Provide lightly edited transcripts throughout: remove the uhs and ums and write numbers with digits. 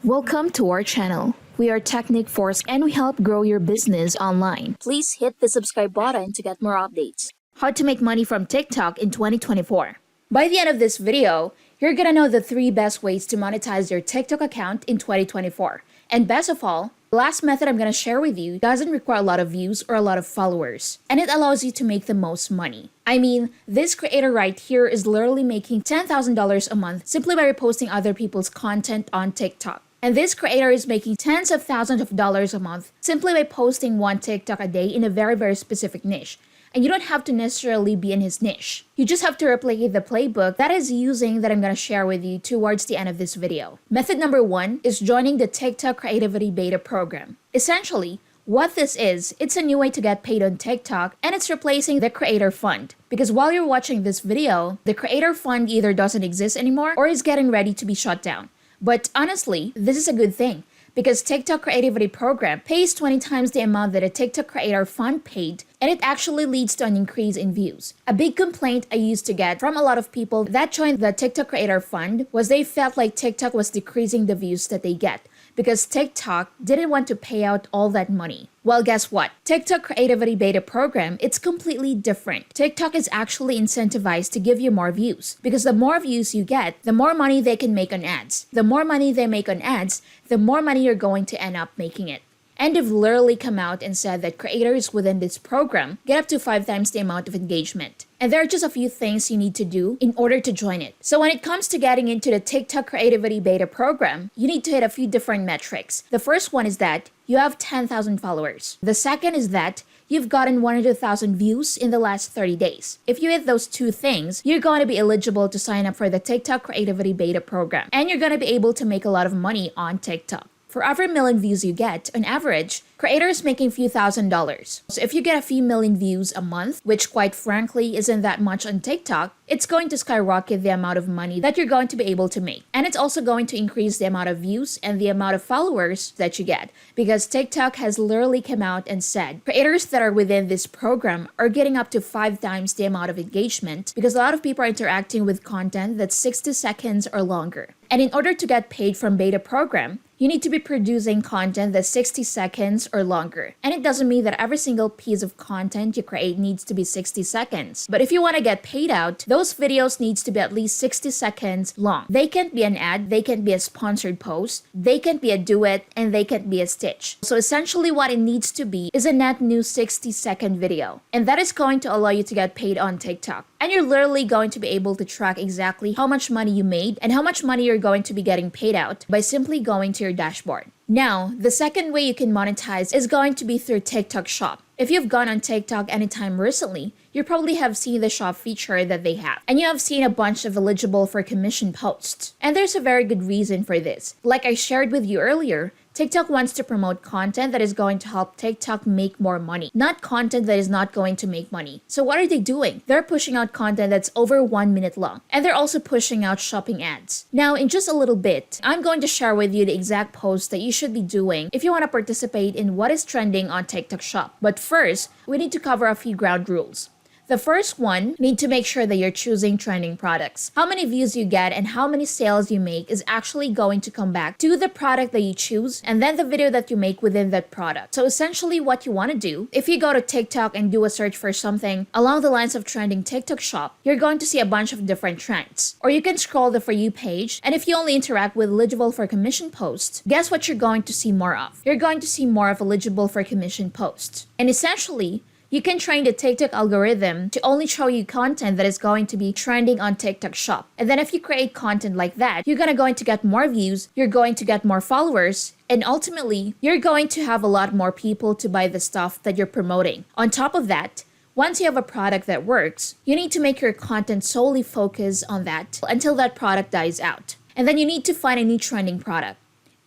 Welcome to our channel. We are Technic Force and we help grow your business online. Please hit the subscribe button to get more updates. How to make money from TikTok in 2024. By the end of this video, you're gonna know the 3 best ways to monetize your TikTok account in 2024. And best of all, the last method I'm gonna share with you doesn't require a lot of views or a lot of followers, and it allows you to make the most money. I mean, this creator right here is literally making $10,000 a month simply by reposting other people's content on TikTok. And this creator is making tens of thousands of dollars a month simply by posting one TikTok a day in a very specific niche. And you don't have to necessarily be in his niche. You just have to replicate the playbook that is using that I'm going to share with you towards the end of this video. Method number 1 is joining the TikTok Creativity Beta Program. Essentially, what this is, it's a new way to get paid on TikTok, and it's replacing the Creator Fund. Because while you're watching this video, the Creator Fund either doesn't exist anymore or is getting ready to be shut down. But honestly, this is a good thing because TikTok Creativity Program pays 20 times the amount that a TikTok Creator Fund paid, and it actually leads to an increase in views. A big complaint I used to get from a lot of people that joined the TikTok Creator Fund was they felt like TikTok was decreasing the views that they get because TikTok didn't want to pay out all that money. Well, guess what? TikTok Creativity Beta Program, it's completely different. TikTok is actually incentivized to give you more views because the more views you get, the more money they can make on ads. The more money they make on ads, the more money you're going to end up making it. And they've literally come out and said that creators within this program get up to 5 times the amount of engagement. And there are just a few things you need to do in order to join it. So when it comes to getting into the TikTok Creativity Beta Program, you need to hit a few different metrics. The first one is that you have 10,000 followers. The second is that you've gotten 100,000 views in the last 30 days. If you hit those 2 things, you're going to be eligible to sign up for the TikTok Creativity Beta Program. And you're going to be able to make a lot of money on TikTok. For every million views you get, on average, creators making a few $1,000s. So if you get a few million views a month, which quite frankly isn't that much on TikTok, it's going to skyrocket the amount of money that you're going to be able to make. And it's also going to increase the amount of views and the amount of followers that you get. Because TikTok has literally come out and said, creators that are within this program are getting up to 5 times the amount of engagement because a lot of people are interacting with content that's 60 seconds or longer. And in order to get paid from beta program, you need to be producing content that's 60 seconds or longer. And it doesn't mean that every single piece of content you create needs to be 60 seconds. But if you want to get paid out, those videos needs to be at least 60 seconds long. They can't be an ad, they can't be a sponsored post, they can't be a duet, and they can't be a stitch. So essentially what it needs to be is a net new 60-second video. And that is going to allow you to get paid on TikTok. And you're literally going to be able to track exactly how much money you made and how much money you're going to be getting paid out by simply going to your dashboard. Now, the second way you can monetize is going to be through TikTok Shop. If you've gone on TikTok anytime recently, you probably have seen the shop feature that they have. And you have seen a bunch of eligible for commission posts. And there's a very good reason for this. Like I shared with you earlier, TikTok wants to promote content that is going to help TikTok make more money, not content that is not going to make money. So what are they doing? They're pushing out content that's over 1 minute long, and they're also pushing out shopping ads. Now, in just a little bit, I'm going to share with you the exact post that you should be doing if you want to participate in what is trending on TikTok Shop. But first, we need to cover a few ground rules. The first one, you need to make sure that you're choosing trending products. How many views you get and how many sales you make is actually going to come back to the product that you choose and then the video that you make within that product. So essentially what you want to do, if you go to TikTok and do a search for something along the lines of trending TikTok Shop, you're going to see a bunch of different trends. Or you can scroll the For You page, and if you only interact with eligible for commission posts, guess what you're going to see more of? You're going to see more of eligible for commission posts. And essentially, you can train the TikTok algorithm to only show you content that is going to be trending on TikTok Shop. And then if you create content like that, you're going to get more views, you're going to get more followers, and ultimately, you're going to have a lot more people to buy the stuff that you're promoting. On top of that, once you have a product that works, you need to make your content solely focus on that until that product dies out. And then you need to find a new trending product.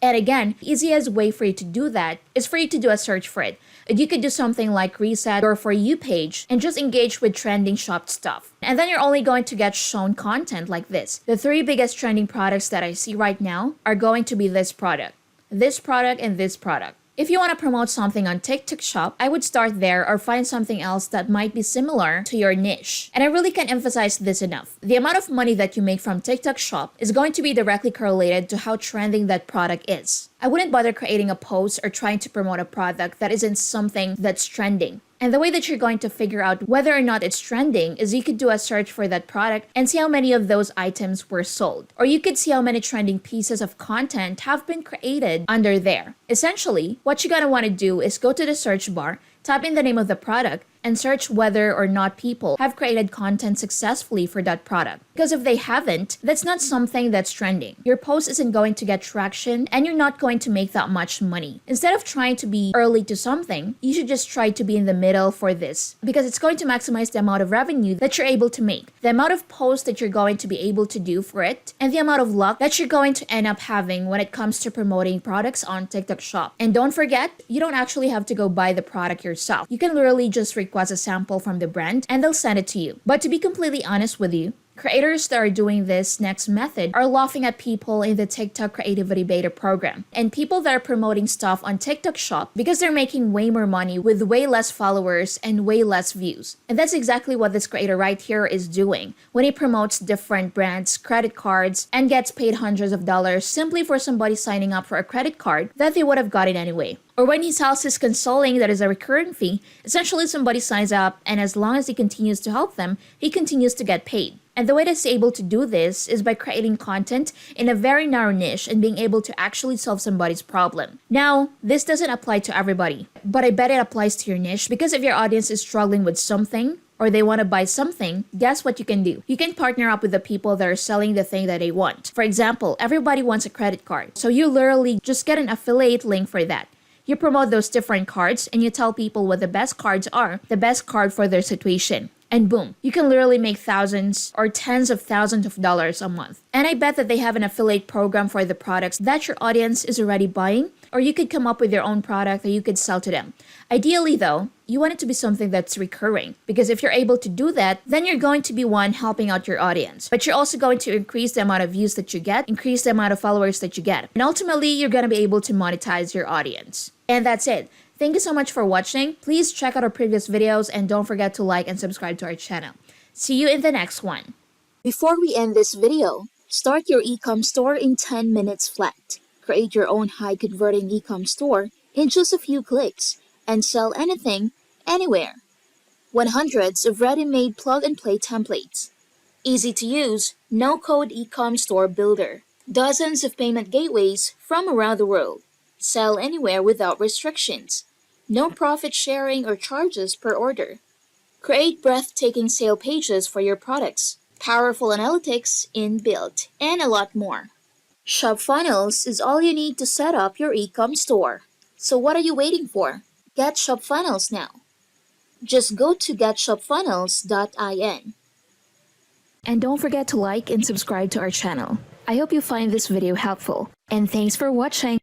And again, the easiest way for you to do that is for you to do a search for it. You could do something like Reset or For You page and just engage with trending shop stuff. And then you're only going to get shown content like this. The 3 biggest trending products that I see right now are going to be this product, and this product. If you want to promote something on TikTok Shop, I would start there or find something else that might be similar to your niche. And I really can't emphasize this enough. The amount of money that you make from TikTok Shop is going to be directly correlated to how trending that product is. I wouldn't bother creating a post or trying to promote a product that isn't something that's trending. And the way that you're going to figure out whether or not it's trending is you could do a search for that product and see how many of those items were sold. Or you could see how many trending pieces of content have been created under there. Essentially, what you're going to want to do is go to the search bar, type in the name of the product, and search whether or not people have created content successfully for that product. Because if they haven't, that's not something that's trending. Your post isn't going to get traction and you're not going to make that much money. Instead of trying to be early to something, you should just try to be in the middle for this because it's going to maximize the amount of revenue that you're able to make, the amount of posts that you're going to be able to do for it, and the amount of luck that you're going to end up having when it comes to promoting products on TikTok Shop. And don't forget, you don't actually have to go buy the product yourself. You can literally just request a sample from the brand and they'll send it to you. But to be completely honest with you, creators that are doing this next method are laughing at people in the TikTok Creativity Beta program and people that are promoting stuff on TikTok Shop because they're making way more money with way less followers and way less views. And that's exactly what this creator right here is doing when he promotes different brands, credit cards, and gets paid hundreds of dollars simply for somebody signing up for a credit card that they would have gotten anyway. Or when he sells his consulting that is a recurring fee, essentially somebody signs up and as long as he continues to help them, he continues to get paid. And the way that he's able to do this is by creating content in a very narrow niche and being able to actually solve somebody's problem. Now, this doesn't apply to everybody, but I bet it applies to your niche because if your audience is struggling with something, or they want to buy something, guess what you can do? You can partner up with the people that are selling the thing that they want. For example, everybody wants a credit card. So you literally just get an affiliate link for that. You promote those different cards and you tell people what the best cards are, the best card for their situation. And boom, you can literally make thousands or tens of thousands of dollars a month. And I bet that they have an affiliate program for the products that your audience is already buying, or you could come up with your own product that you could sell to them. Ideally though, you want it to be something that's recurring because if you're able to do that, then you're going to be one helping out your audience. But you're also going to increase the amount of views that you get, increase the amount of followers that you get. And ultimately, you're going to be able to monetize your audience. And that's it. Thank you so much for watching. Please check out our previous videos and don't forget to like and subscribe to our channel. See you in the next one. Before we end this video, start your ecom store in 10 minutes flat. Create your own high-converting ecom store in just a few clicks and sell anything, anywhere. Hundreds of ready-made plug-and-play templates. Easy to use, no-code ecom store builder. Dozens of payment gateways from around the world. Sell anywhere without restrictions. No profit sharing or charges per order. Create breathtaking sale pages for your products. Powerful analytics inbuilt, and a lot more. ShopFunnels is all you need to set up your ecom store. So what are you waiting for? Get ShopFunnels now. Just go to getshopfunnels.in. And don't forget to like and subscribe to our channel. I hope you find this video helpful. And thanks for watching.